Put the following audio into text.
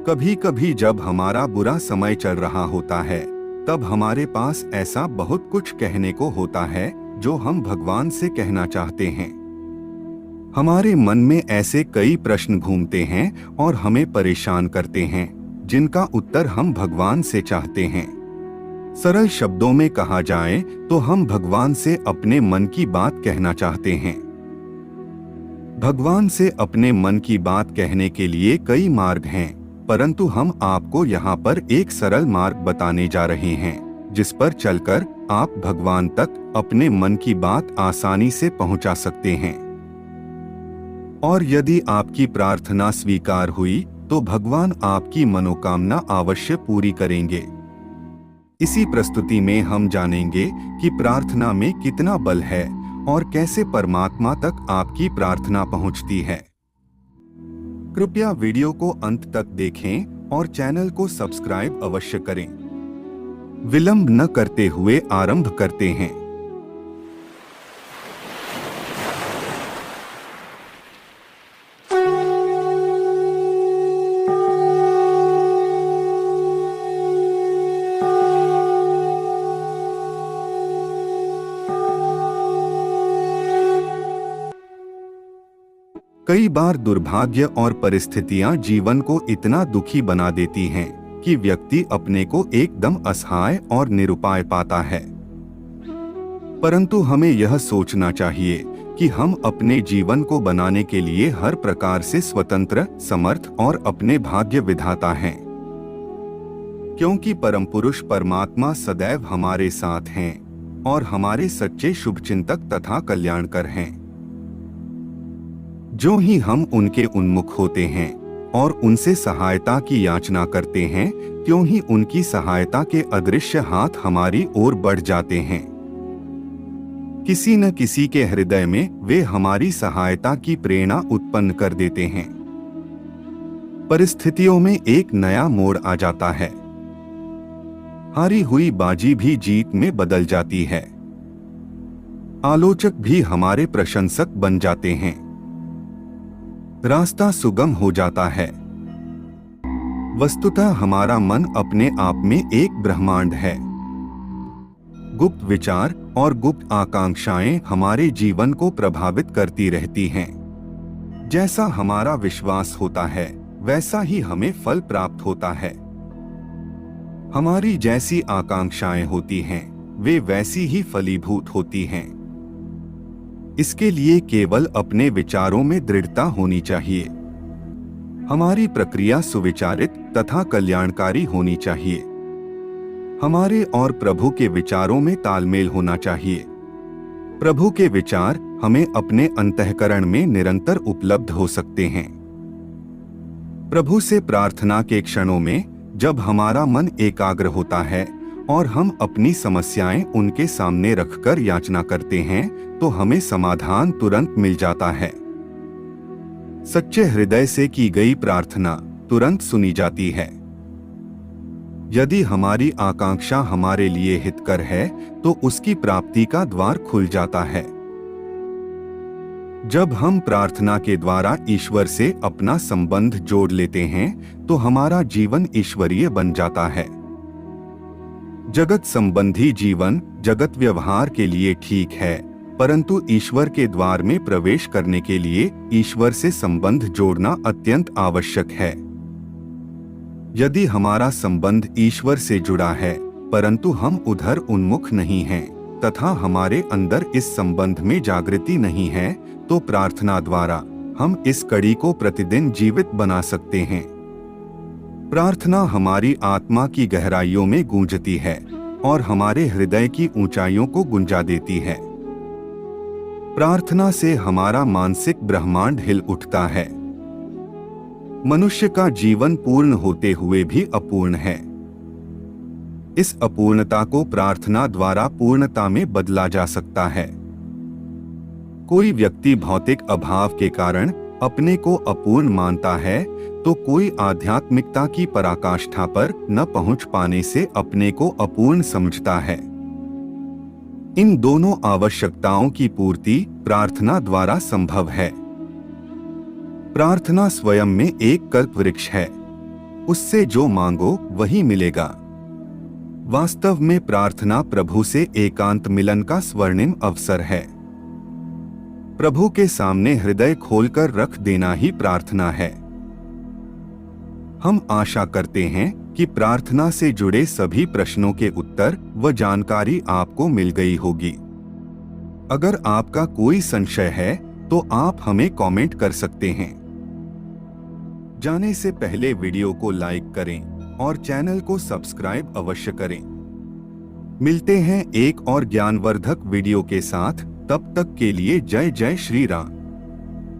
कभी कभी जब हमारा बुरा समय चल रहा होता है, तब हमारे पास ऐसा बहुत कुछ कहने को होता है जो हम भगवान से कहना चाहते हैं। हमारे मन में ऐसे कई प्रश्न घूमते हैं और हमें परेशान करते हैं, जिनका उत्तर हम भगवान से चाहते हैं। सरल शब्दों में कहा जाए तो हम भगवान से अपने मन की बात कहना चाहते हैं। भगवान से अपने मन की बात कहने के लिए कई मार्ग हैं, परंतु हम आपको यहाँ पर एक सरल मार्ग बताने जा रहे हैं, जिस पर चलकर आप भगवान तक अपने मन की बात आसानी से पहुँचा सकते हैं। और यदि आपकी प्रार्थना स्वीकार हुई तो भगवान आपकी मनोकामना अवश्य पूरी करेंगे। इसी प्रस्तुति में हम जानेंगे कि प्रार्थना में कितना बल है और कैसे परमात्मा तक आपकी प्रार्थना पहुंचती है। कृपया वीडियो को अंत तक देखें और चैनल को सब्सक्राइब अवश्य करें। विलंब न करते हुए आरंभ करते हैं। कई बार दुर्भाग्य और परिस्थितियां जीवन को इतना दुखी बना देती हैं कि व्यक्ति अपने को एकदम असहाय और निरुपाय पाता है। परंतु हमें यह सोचना चाहिए कि हम अपने जीवन को बनाने के लिए हर प्रकार से स्वतंत्र, समर्थ और अपने भाग्य विधाता हैं। क्योंकि परम पुरुष परमात्मा सदैव हमारे साथ हैं और हमारे सच्चे शुभचिंतक तथा कल्याणकर हैं। जो ही हम उनके उन्मुख होते हैं और उनसे सहायता की याचना करते हैं, त्यों ही उनकी सहायता के अदृश्य हाथ हमारी ओर बढ़ जाते हैं। किसी न किसी के हृदय में वे हमारी सहायता की प्रेरणा उत्पन्न कर देते हैं। परिस्थितियों में एक नया मोड़ आ जाता है। हारी हुई बाजी भी जीत में बदल जाती है। आलोचक भी हमारे प्रशंसक बन जाते हैं। रास्ता सुगम हो जाता है। वस्तुतः हमारा मन अपने आप में एक ब्रह्मांड है। गुप्त विचार और गुप्त आकांक्षाएं हमारे जीवन को प्रभावित करती रहती हैं। जैसा हमारा विश्वास होता है, वैसा ही हमें फल प्राप्त होता है। हमारी जैसी आकांक्षाएं होती हैं, वे वैसी ही फलीभूत होती हैं। इसके लिए केवल अपने विचारों में दृढ़ता होनी चाहिए। हमारी प्रक्रिया सुविचारित तथा कल्याणकारी होनी चाहिए। हमारे और प्रभु के विचारों में तालमेल होना चाहिए। प्रभु के विचार हमें अपने अंतःकरण में निरंतर उपलब्ध हो सकते हैं। प्रभु से प्रार्थना के क्षणों में जब हमारा मन एकाग्र होता है और हम अपनी समस्याएं उनके सामने रखकर याचना करते हैं, तो हमें समाधान तुरंत मिल जाता है। सच्चे हृदय से की गई प्रार्थना तुरंत सुनी जाती है। यदि हमारी आकांक्षा हमारे लिए हितकर है, तो उसकी प्राप्ति का द्वार खुल जाता है। जब हम प्रार्थना के द्वारा ईश्वर से अपना संबंध जोड़ लेते हैं, तो हमारा जीवन ईश्वरीय बन जाता है। जगत संबंधी जीवन जगत व्यवहार के लिए ठीक है, परंतु ईश्वर के द्वार में प्रवेश करने के लिए ईश्वर से संबंध जोड़ना अत्यंत आवश्यक है। यदि हमारा संबंध ईश्वर से जुड़ा है, परंतु हम उधर उन्मुख नहीं हैं तथा हमारे अंदर इस संबंध में जागृति नहीं है, तो प्रार्थना द्वारा हम इस कड़ी को प्रतिदिन जीवित बना सकते हैं। प्रार्थना हमारी आत्मा की गहराइयों में गूंजती है और हमारे हृदय की ऊंचाइयों को गुंजा देती है। प्रार्थना से हमारा मानसिक ब्रह्मांड हिल उठता है। मनुष्य का जीवन पूर्ण होते हुए भी अपूर्ण है। इस अपूर्णता को प्रार्थना द्वारा पूर्णता में बदला जा सकता है। कोई व्यक्ति भौतिक अभाव के कारण अपने को अपूर्ण मानता है, तो कोई आध्यात्मिकता की पराकाष्ठा पर न पहुंच पाने से अपने को अपूर्ण समझता है। इन दोनों आवश्यकताओं की पूर्ति प्रार्थना द्वारा संभव है। प्रार्थना स्वयं में एक कल्प वृक्ष है। उससे जो मांगो वही मिलेगा। वास्तव में प्रार्थना प्रभु से एकांत मिलन का स्वर्णिम अवसर है। प्रभु के सामने हृदय खोलकर रख देना ही प्रार्थना है। हम आशा करते हैं कि प्रार्थना से जुड़े सभी प्रश्नों के उत्तर व जानकारी आपको मिल गई होगी। अगर आपका कोई संशय है तो आप हमें कमेंट कर सकते हैं। जाने से पहले वीडियो को लाइक करें और चैनल को सब्सक्राइब अवश्य करें। मिलते हैं एक और ज्ञानवर्धक वीडियो के साथ, तब तक के लिए जय जय श्री राम।